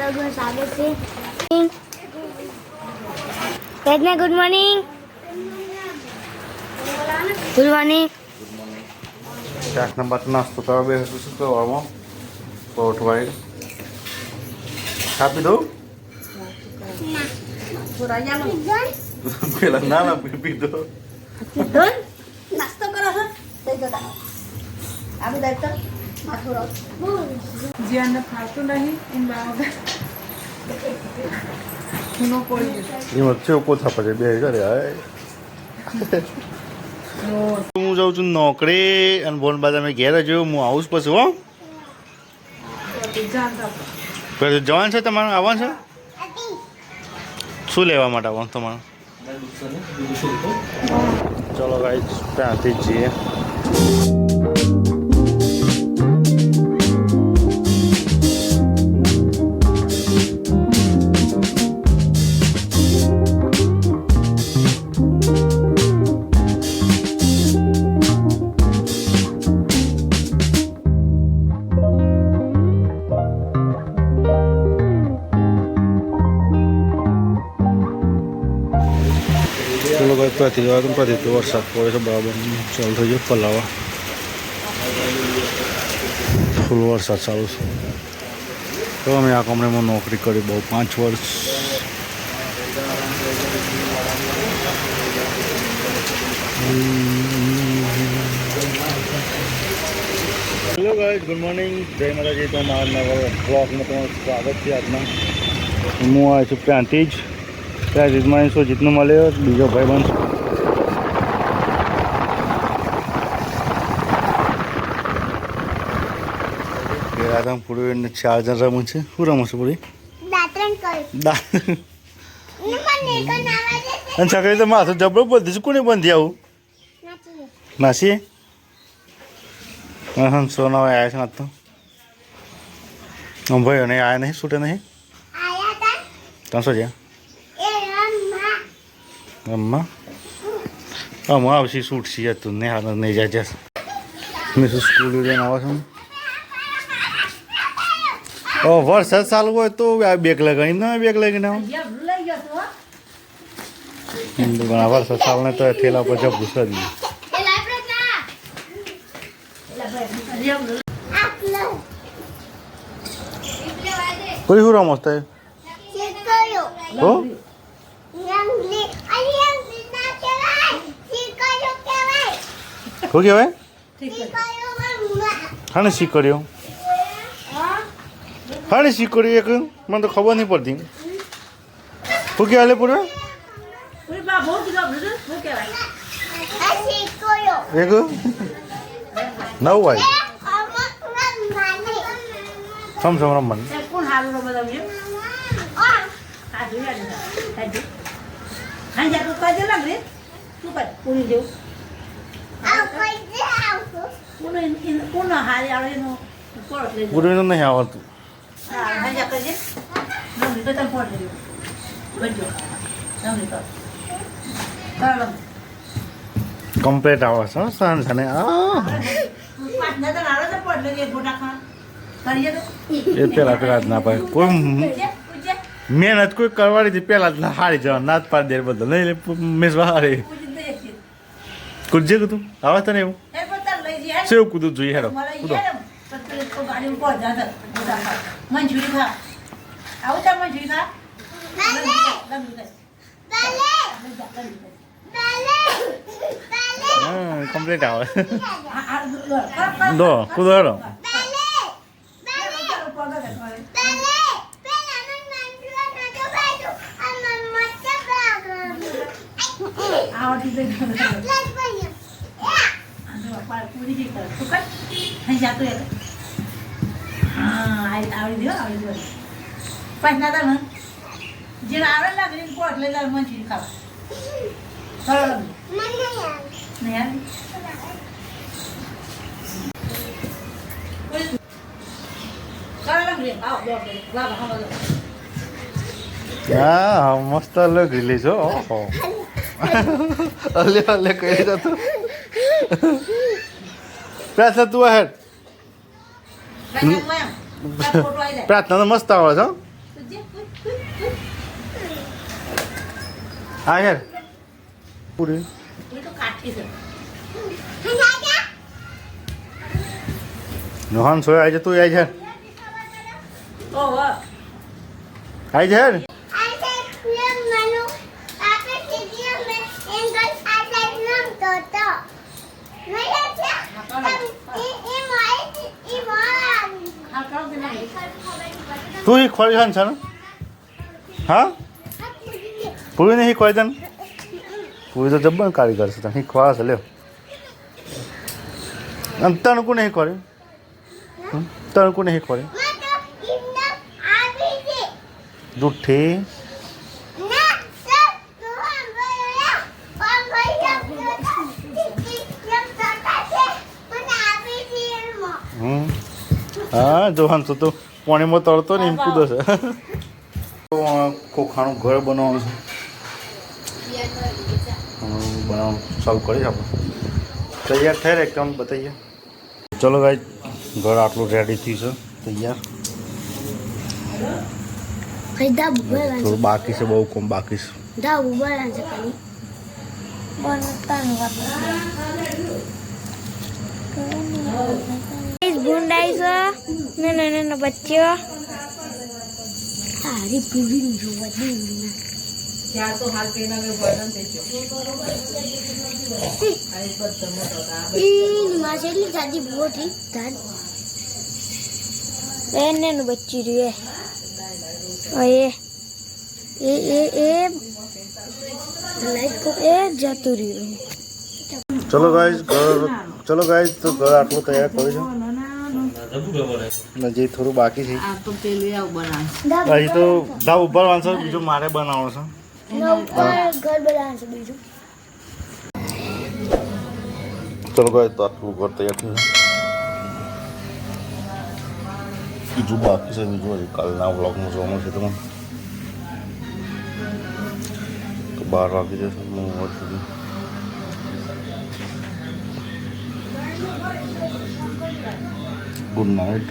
ब्लॉगમાં સ્વાગત છે. કેટલા ગુડ મોર્નિંગ. Good morning. શાક નંબર નાસ્તો કરવા બેસું શું કરવામાં પરોઠવાય કાપી દઉં પેલા ના પીધો નાસ્તો કરો છો થઈ જતા આવી દાયિત્વ માથું રહો જ્યાં ખાતું નહીં એમ બાબા ખૂનો પડી ગયો એ વચ્ચે પોતા પડે બે ઘરે હું જાઉં છું નોકરી અને બોન બાદ અમે ઘેર જ હું આવું જ પછી હો પછી જવાનું છે તમારે આવવાનું છે શું લેવા માટે આવવાનું તમારે ચલો ગાઈસ ત્યાંથી જ જઈએ પ્રતિ વરસાદ પડે છે બરાબર ચાલુ થઈ ગયો પલાવા ફૂલ વરસાદ ચાલુ છે તો અમે આ કંપનીમાં નોકરી કરી બહુ 5 વર્ષ હેલો ગાઈસ ગુડ મોર્નિંગ જય માતાજી તો મારા નવા બ્લોગમાં તમારું સ્વાગત છે આજના હું આવ્યો છું ત્યાંથી જ શું જીતનું મળ્યો બીજો ભાઈ બનશે આદમ પૂરી 4 જણ રમું છે શું રમું છું પૂરી અને છકડી તો માથું જબરો બંધી છે કોને બંધી આવું નાસી હા સોના આવ્યા છે ના તો ભાઈ નહીં આવ્યા નહીં છૂટે નહીં ત્યાં શું છે અમ્મા આમાં આવશે સૂટ છે તું ને હાલ નહીં જાય જશે મેં સ્કૂલ જઈને આવો છું ઓ વરસાદ ચાલુ હોય તો બેગ લગાવી ના બેગ લગાવીને આવો વરસાદ ચાલુ ને તો ઠેલા પર જબરું સરી કોઈ શું રમત થાય હો શું કહેવાય હાને શીખડ્યો હાને શીખડ્યો એક મને તો ખબર નહીં પડતી શું કહેવાય લે પૂરા એક નવું આવી સમસમ રમવાનું પૂરી નહીં આવડતું કમ્પ્લેટ આવે છે સાંજ ને એ પેલા પેલા જ ના પાડે કોઈ મહેનત કોઈ કરવાની હતી પેલા જ હારી જવા નાત પાડી દે બધું નહીં મેસ હારી કૂદજે કૂદું આવે તને એવું સેવ કૂદું જોઈએ હેડો કૂદો કમ્પ્લીટ આવે દો કૂદો હેડો આવડી દો પાંચના તા મને જે આવડે લાગે પોટ લઈ લાવ મંચુરી ખાવા સરળ નહીં યાર હા મસ્ત અલગ રિલીઝ હો અલે અલે કહી જતો પ્રાર્થના તું હેડ પ્રાર્થના તો મસ્ત આવે છે હા યાર પૂરી એ તો કાઠી છે નોહાન સોય આવી તું આવી છે ઓહો આવી છે ને તું ही खोल छान छान हाँ पूरी नहीं खोल दन पूरी तो जब कारीगर से ही खोआ से ले तन को नहीं खोले तन को नहीं खोले जूठे हाँ जो हम तो પાણીમાં તળતો ને એમ કૂદો છે ખોખાનું ઘર બનાવવાનું છે બનાવવાનું ચાલુ કરીશ આપણે તૈયાર થઈ રહ્યા એકદમ બતાવીએ ચલો ભાઈ ઘર આટલું રેડી થયું છે તૈયાર થોડું બાકી છે બહુ કમ બાકી છે ભૂંડાઈ છે નાના બચ્ચો સારી પૂરી જોવા દે ત્યાં તો હાલ પેલા મેં વર્ણન થઈ ગયો માસેલી દાદી બહુ ઠીક થાન એને નું બચ્ચી રહ્યું ઓએ એ લાઈટ કો એ જતું રહ્યું ચલો ગાઈસ તો ઘર આટલું તૈયાર કર્યું છે હજી થોડું બાકી છે આ તો પેલું આવું બનાવશે હજી તો ધાબ ઉભરવાનું છે બીજું મારે બનાવવાનું છે ઘર બનાવવાનું છે બીજું ચલો ગાઈસ તો આટલું ઘર તૈયાર થયું છે બીજું બાકી છે બીજું હજી કાલના વ્લોગમાં જોવાનું છે તમને તો 12 વાગી જશે 9 વાગે સુધી ગુડ નાઇટ